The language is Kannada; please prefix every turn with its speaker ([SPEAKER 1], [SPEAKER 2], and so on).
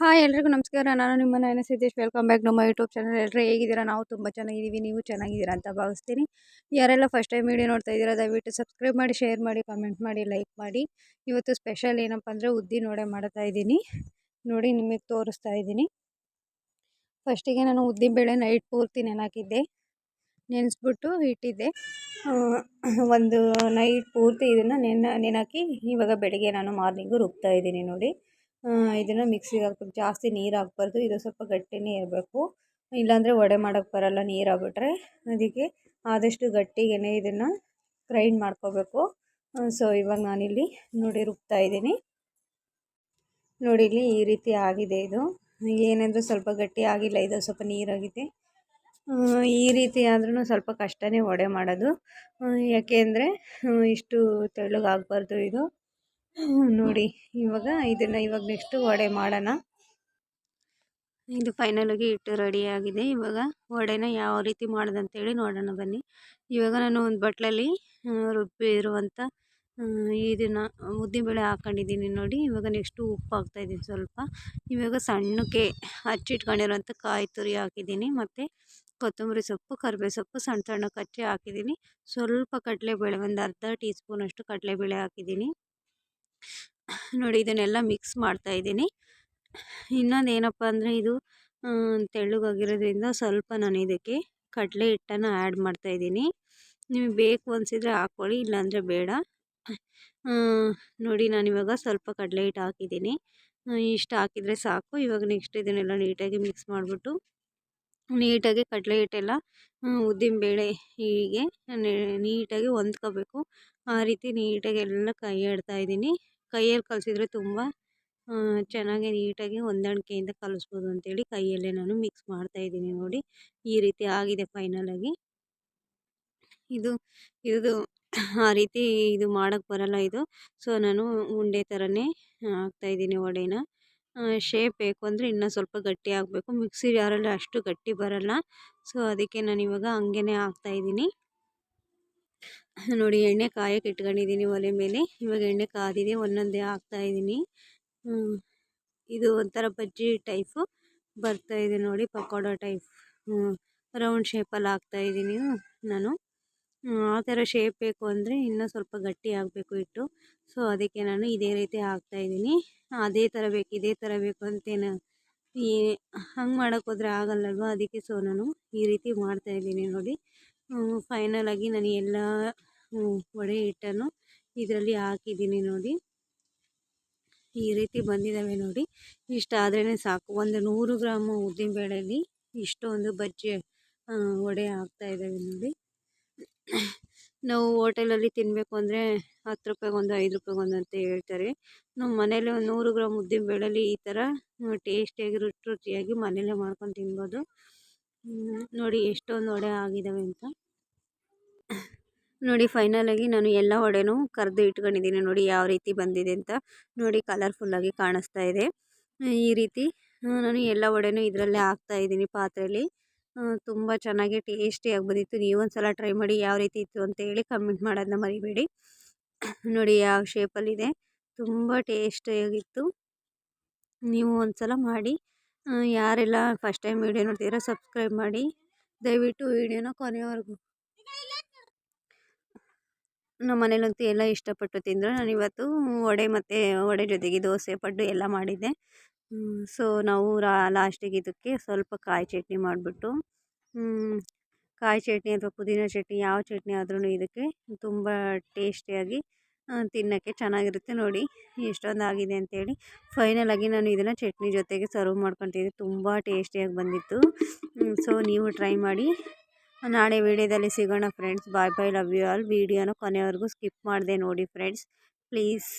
[SPEAKER 1] ಹಾಯ್ ಎಲ್ರಿಗೂ ನಮಸ್ಕಾರ. ನಾನು ನಿಮ್ಮ ನಯನ ಸಿದ್ದೇಶ್. ವೆಲ್ಕಮ್ ಬ್ಯಾಕ್ ನಮ್ಮ ಯೂಟ್ಯೂಬ್ ಚಾನಲ್. ಎಲ್ಲರೂ ಹೇಗಿದ್ದೀರಾ? ನಾವು ತುಂಬ ಚೆನ್ನಾಗಿದ್ದೀವಿ. ನೀವು ಚೆನ್ನಾಗಿದ್ದೀರಾ ಅಂತ ಭಾವಿಸ್ತೀನಿ. ಯಾರೆಲ್ಲ ಫಸ್ಟ್ ಟೈಮ್ ವಿಡಿಯೋ ನೋಡ್ತಾ ಇದ್ದೀರಾ ದಯವಿಟ್ಟು ಸಬ್ಸ್ಕ್ರೈಬ್ ಮಾಡಿ, ಶೇರ್ ಮಾಡಿ, ಕಾಮೆಂಟ್ ಮಾಡಿ, ಲೈಕ್ ಮಾಡಿ. ಇವತ್ತು ಸ್ಪೆಷಲ್ ಏನಪ್ಪ ಅಂದರೆ ಉದ್ದಿನ ವಡೆ ಮಾಡ್ತಾ ಇದ್ದೀನಿ. ನೋಡಿ ನಿಮಗೆ ತೋರಿಸ್ತಾ ಇದ್ದೀನಿ. ಫಸ್ಟಿಗೆ ನಾನು ಉದ್ದಿನಬೇಳೆ ನೈಟ್ ಪೂರ್ತಿ ನೆನಾಕಿದ್ದೆ, ನೆನೆಸ್ಬಿಟ್ಟು ಇಟ್ಟಿದ್ದೆ. ಒಂದು ನೈಟ್ ಪೂರ್ತಿ ಇದನ್ನು ನೆನಾಕಿ ಇವಾಗ ಬೆಳಿಗ್ಗೆ ನಾನು ಮಾರ್ನಿಂಗು ರುಬ್ತಾ ಇದ್ದೀನಿ. ನೋಡಿ ಇದನ್ನು ಮಿಕ್ಸಿಗೆ ಹಾಕ್ಬೇಕು. ಜಾಸ್ತಿ ನೀರು ಹಾಕ್ಬಾರ್ದು, ಇದು ಸ್ವಲ್ಪ ಗಟ್ಟಿನೇ ಇರಬೇಕು, ಇಲ್ಲಾಂದರೆ ವಡೆ ಮಾಡೋಕ್ಕೆ ಬರೋಲ್ಲ ನೀರು ಆಗ್ಬಿಟ್ರೆ. ಅದಕ್ಕೆ ಆದಷ್ಟು ಗಟ್ಟಿಗೆ ಇದನ್ನು ಗ್ರೈಂಡ್ ಮಾಡ್ಕೋಬೇಕು. ಸೊ ಇವಾಗ ನಾನಿಲ್ಲಿ ನೋಡಿ ರುಬ್ತಾ ಇದ್ದೀನಿ. ನೋಡಿ ಇಲ್ಲಿ ಈ ರೀತಿ ಆಗಿದೆ. ಇದು ಏನಂದರೆ ಸ್ವಲ್ಪ ಗಟ್ಟಿ ಆಗಿಲ್ಲ, ಇದು ಸ್ವಲ್ಪ ನೀರಾಗಿದೆ. ಈ ರೀತಿ ಆದ್ರೂ ಸ್ವಲ್ಪ ಕಷ್ಟನೇ ವಡೆ ಮಾಡೋದು, ಯಾಕೆಂದರೆ ಇಷ್ಟು ತೆಳ್ಳಗಾಗಬಾರ್ದು ಇದು. ನೋಡಿ ಇವಾಗ ನೆಕ್ಸ್ಟು ವಡೆ ಮಾಡೋಣ. ಇದು ಫೈನಲಾಗಿ ಹಿಟ್ಟು ರೆಡಿಯಾಗಿದೆ. ಇವಾಗ ವಡೆನ ಯಾವ ರೀತಿ ಮಾಡೋದಂತೇಳಿ ನೋಡೋಣ ಬನ್ನಿ. ಇವಾಗ ನಾನು ಒಂದು ಬಟ್ಲಲ್ಲಿ ರುಬ್ಬಿರುವಂಥ ಇದನ್ನು ಉದ್ದಿನಬೇಳೆ ಹಾಕ್ಕೊಂಡಿದ್ದೀನಿ. ನೋಡಿ ಇವಾಗ ನೆಕ್ಸ್ಟು ಉಪ್ಪು ಹಾಕ್ತಾಯಿದ್ದೀನಿ ಸ್ವಲ್ಪ. ಇವಾಗ ಸಣ್ಣಕ್ಕೆ ಹಚ್ಚಿಟ್ಕೊಂಡಿರೋಂಥ ಕಾಯಿ ತುರಿ ಹಾಕಿದ್ದೀನಿ, ಮತ್ತು ಕೊತ್ತಂಬರಿ ಸೊಪ್ಪು, ಕರಿಬೇವು ಸೊಪ್ಪು ಸಣ್ಣ ಸಣ್ಣಕ್ಕೆ ಹಚ್ಚಿ ಹಾಕಿದ್ದೀನಿ. ಸ್ವಲ್ಪ ಕಡಲೆಬೇಳೆ, ಒಂದು ಅರ್ಧ ಟೀ ಸ್ಪೂನಷ್ಟು ಕಡಲೆಬೇಳೆ ಹಾಕಿದ್ದೀನಿ. ನೋಡಿ ಇದನ್ನೆಲ್ಲ ಮಿಕ್ಸ್ ಮಾಡ್ತಾಯಿದ್ದೀನಿ. ಇನ್ನೊಂದು ಏನಪ್ಪ ಅಂದರೆ ಇದು ತೆಳ್ಳಗಾಗಿರೋದ್ರಿಂದ ಸ್ವಲ್ಪ ನಾನು ಇದಕ್ಕೆ ಕಡಲೆ ಹಿಟ್ಟನ್ನು ಆ್ಯಡ್ ಮಾಡ್ತಾಯಿದ್ದೀನಿ. ನಿಮಗೆ ಬೇಕು ಅನಿಸಿದರೆ ಹಾಕ್ಕೊಳ್ಳಿ, ಇಲ್ಲಾಂದರೆ ಬೇಡ. ನೋಡಿ ನಾನಿವಾಗ ಸ್ವಲ್ಪ ಕಡಲೆ ಹಿಟ್ಟು ಹಾಕಿದ್ದೀನಿ. ಇಷ್ಟು ಹಾಕಿದರೆ ಸಾಕು. ಇವಾಗ ನೆಕ್ಸ್ಟ್ ಇದನ್ನೆಲ್ಲ ನೀಟಾಗಿ ಮಿಕ್ಸ್ ಮಾಡಿಬಿಟ್ಟು ನೀಟಾಗಿ ಕಡಲೆ ಹಿಟ್ಟೆಲ್ಲ ಉದ್ದಿನಬೇಳೆ ಹೀಗೆ ನೀಟಾಗಿ ಹೊಂದ್ಕೋಬೇಕು. ಆ ರೀತಿ ನೀಟಾಗಿ ಎಲ್ಲ ಕೈ ಆಡ್ತಾಯಿದ್ದೀನಿ. ಕೈಯಲ್ಲಿ ಕಲಿಸಿದ್ರೆ ತುಂಬ ಚೆನ್ನಾಗಿ ನೀಟಾಗಿ ಹೊಂದಾಣಿಕೆಯಿಂದ ಕಲಿಸ್ಬೋದು ಅಂತೇಳಿ ಕೈಯಲ್ಲೇ ನಾನು ಮಿಕ್ಸ್ ಮಾಡ್ತಾಯಿದ್ದೀನಿ. ನೋಡಿ ಈ ರೀತಿ ಆಗಿದೆ ಫೈನಲಾಗಿ. ಇದು ಆ ರೀತಿ ಇದು ಮಾಡೋಕ್ಕೆ ಬರಲ್ಲ ಇದು. ಸೊ ನಾನು ಉಂಡೆ ಥರನೇ ಹಾಕ್ತಾಯಿದ್ದೀನಿ ವಡೆನ. ಶೇಪ್ ಬೇಕು ಅಂದರೆ ಇನ್ನೂ ಸ್ವಲ್ಪ ಗಟ್ಟಿ ಆಗಬೇಕು. ಮಿಕ್ಸಿ ಜಾರಲ್ಲಿ ಅಷ್ಟು ಗಟ್ಟಿ ಬರಲ್ಲ, ಸೊ ಅದಕ್ಕೆ ನಾನು ಇವಾಗ ಹಂಗೇ ಹಾಕ್ತಾಯಿದ್ದೀನಿ. ನೋಡಿ ಎಣ್ಣೆ ಕಾಯಕ್ಕೆ ಇಟ್ಕೊಂಡಿದ್ದೀನಿ ಒಲೆ ಮೇಲೆ. ಇವಾಗ ಎಣ್ಣೆ ಕಾದಿದೆ, ಒಂದೊಂದೇ ಹಾಕ್ತಾಯಿದ್ದೀನಿ. ಇದು ಒಂಥರ ಬಜ್ಜಿ ಟೈಪು ಬರ್ತಾಯಿದೆ ನೋಡಿ, ಪಕೋಡ ಟೈಪ್ ರೌಂಡ್ ಶೇಪಲ್ಲಿ ಹಾಕ್ತಾಯಿದ್ದೀನಿ ನಾನು. ಆ ಥರ ಶೇಪ್ ಬೇಕು ಅಂದರೆ ಇನ್ನೂ ಸ್ವಲ್ಪ ಗಟ್ಟಿ ಆಗಬೇಕು ಹಿಟ್ಟು. ಸೊ ಅದಕ್ಕೆ ನಾನು ಇದೇ ರೀತಿ ಹಾಕ್ತಾಯಿದ್ದೀನಿ. ಅದೇ ಥರ ಬೇಕು ಅಂತೇನು ಹಂಗೆ ಮಾಡೋಕ್ಕೋದ್ರೆ ಆಗಲ್ಲಲ್ವ, ಅದಕ್ಕೆ ಸೊ ನಾನು ಈ ರೀತಿ ಮಾಡ್ತಾಯಿದ್ದೀನಿ. ನೋಡಿ ಫೈನಲಾಗಿ ನಾನು ಎಲ್ಲ ವಡೆ ಹಿಟ್ಟನ್ನು ಇದರಲ್ಲಿ ಹಾಕಿದ್ದೀನಿ. ನೋಡಿ ಈ ರೀತಿ ಬಂದಿದ್ದಾವೆ. ನೋಡಿ ಇಷ್ಟ ಆದ್ರೇ ಸಾಕು. ಒಂದು 100 ಗ್ರಾಮು ಉದ್ದಿನಬೇಳೆಯಲ್ಲಿ ಇಷ್ಟೊಂದು ಬಜ್ಜಿ ವಡೆ ಆಗ್ತಾಯಿದ್ದಾವೆ. ನೋಡಿ ನಾವು ಹೋಟೆಲಲ್ಲಿ ತಿನ್ನಬೇಕು ಅಂದರೆ 10 ರೂಪಾಯಿಗೊಂದು 5 ರೂಪಾಯಿಗೊಂದು ಅಂತ ಹೇಳ್ತಾರೆ. ನಮ್ಮ ಮನೇಲಿ ಒಂದು 100 ಗ್ರಾಮ್ ಉದ್ದಿನಬೇಳೆಯಲ್ಲಿ ಈ ಥರ ಟೇಸ್ಟಿಯಾಗಿ ರುಚಿಯಾಗಿ ಮನೇಲೇ ಮಾಡ್ಕೊಂಡು ತಿನ್ಬೋದು. ನೋಡಿ ಎಷ್ಟೊಂದು ವಡೆ ಆಗಿದ್ದಾವೆ ಅಂತ. ನೋಡಿ ಫೈನಲಾಗಿ ನಾನು ಎಲ್ಲ ವಡೆನೂ ಕರೆದು ಇಟ್ಕೊಂಡಿದ್ದೀನಿ. ನೋಡಿ ಯಾವ ರೀತಿ ಬಂದಿದೆ ಅಂತ. ನೋಡಿ ಕಲರ್ಫುಲ್ಲಾಗಿ ಕಾಣಿಸ್ತಾ ಇದೆ. ಈ ರೀತಿ ನಾನು ಎಲ್ಲ ವಡೆನೂ ಇದರಲ್ಲೇ ಹಾಕ್ತಾಯಿದ್ದೀನಿ ಪಾತ್ರೆಯಲ್ಲಿ. ತುಂಬ ಚೆನ್ನಾಗಿ ಟೇಸ್ಟಿಯಾಗಿ ಬಂದಿತ್ತು. ನೀವೊಂದು ಸಲ ಟ್ರೈ ಮಾಡಿ ಯಾವ ರೀತಿ ಇತ್ತು ಅಂತೇಳಿ ಕಮೆಂಟ್ ಮಾಡೋದನ್ನ ಮರಿಬೇಡಿ. ನೋಡಿ ಯಾವ ಶೇಪಲ್ಲಿದೆ, ತುಂಬ ಟೇಸ್ಟಿಯಾಗಿತ್ತು. ನೀವು ಒಂದು ಸಲ ಮಾಡಿ. ಯಾರೆಲ್ಲ ಫಸ್ಟ್ ಟೈಮ್ ವೀಡಿಯೋ ನೋಡ್ತಿದ್ದೀರಾ ಸಬ್ಸ್ಕ್ರೈಬ್ ಮಾಡಿ. ದಯವಿಟ್ಟು ವೀಡಿಯೋನ ಕೊನೆವರೆಗೂ. ನಮ್ಮ ಮನೇಲಂತೂ ಎಲ್ಲ ಇಷ್ಟಪಟ್ಟು ತಿಂದರು. ನಾನಿವತ್ತು ವಡೆ ಮತ್ತು ವಡೆ ಜೊತೆಗೆ ದೋಸೆ ಪಡ್ಡು ಎಲ್ಲ ಮಾಡಿದ್ದೆ. ಸೊ ನಾವು ಲಾಸ್ಟಿಗೆ ಇದಕ್ಕೆ ಸ್ವಲ್ಪ ಕಾಯಿ ಚಟ್ನಿ ಮಾಡಿಬಿಟ್ಟು, ಕಾಯಿ ಚಟ್ನಿ ಅಥವಾ ಪುದೀನ ಚಟ್ನಿ ಯಾವ ಚಟ್ನಿ ಆದ್ರೂ ಇದಕ್ಕೆ ತುಂಬ ಟೇಸ್ಟಿಯಾಗಿ ತಿನ್ನೋಕ್ಕೆ ಚೆನ್ನಾಗಿರುತ್ತೆ. ನೋಡಿ ಎಷ್ಟೊಂದು ಆಗಿದೆ ಅಂತೇಳಿ. ಫೈನಲಾಗಿ ನಾನು ಇದನ್ನು ಚಟ್ನಿ ಜೊತೆಗೆ ಸರ್ವ್ ಮಾಡ್ಕೊತಿದ್ದೆ. ತುಂಬ ಟೇಸ್ಟಿಯಾಗಿ ಬಂದಿತ್ತು. ಸೊ ನೀವು ಟ್ರೈ ಮಾಡಿ. ನಾಳೆ ವೀಡಿಯೋದಲ್ಲಿ ಸಿಗೋಣ friends. Bye bye, love you all. ವೀಡಿಯೋನ ಕೊನೆವರೆಗೂ ಸ್ಕಿಪ್ ಮಾಡಿದೆ ನೋಡಿ ಫ್ರೆಂಡ್ಸ್, ಪ್ಲೀಸ್.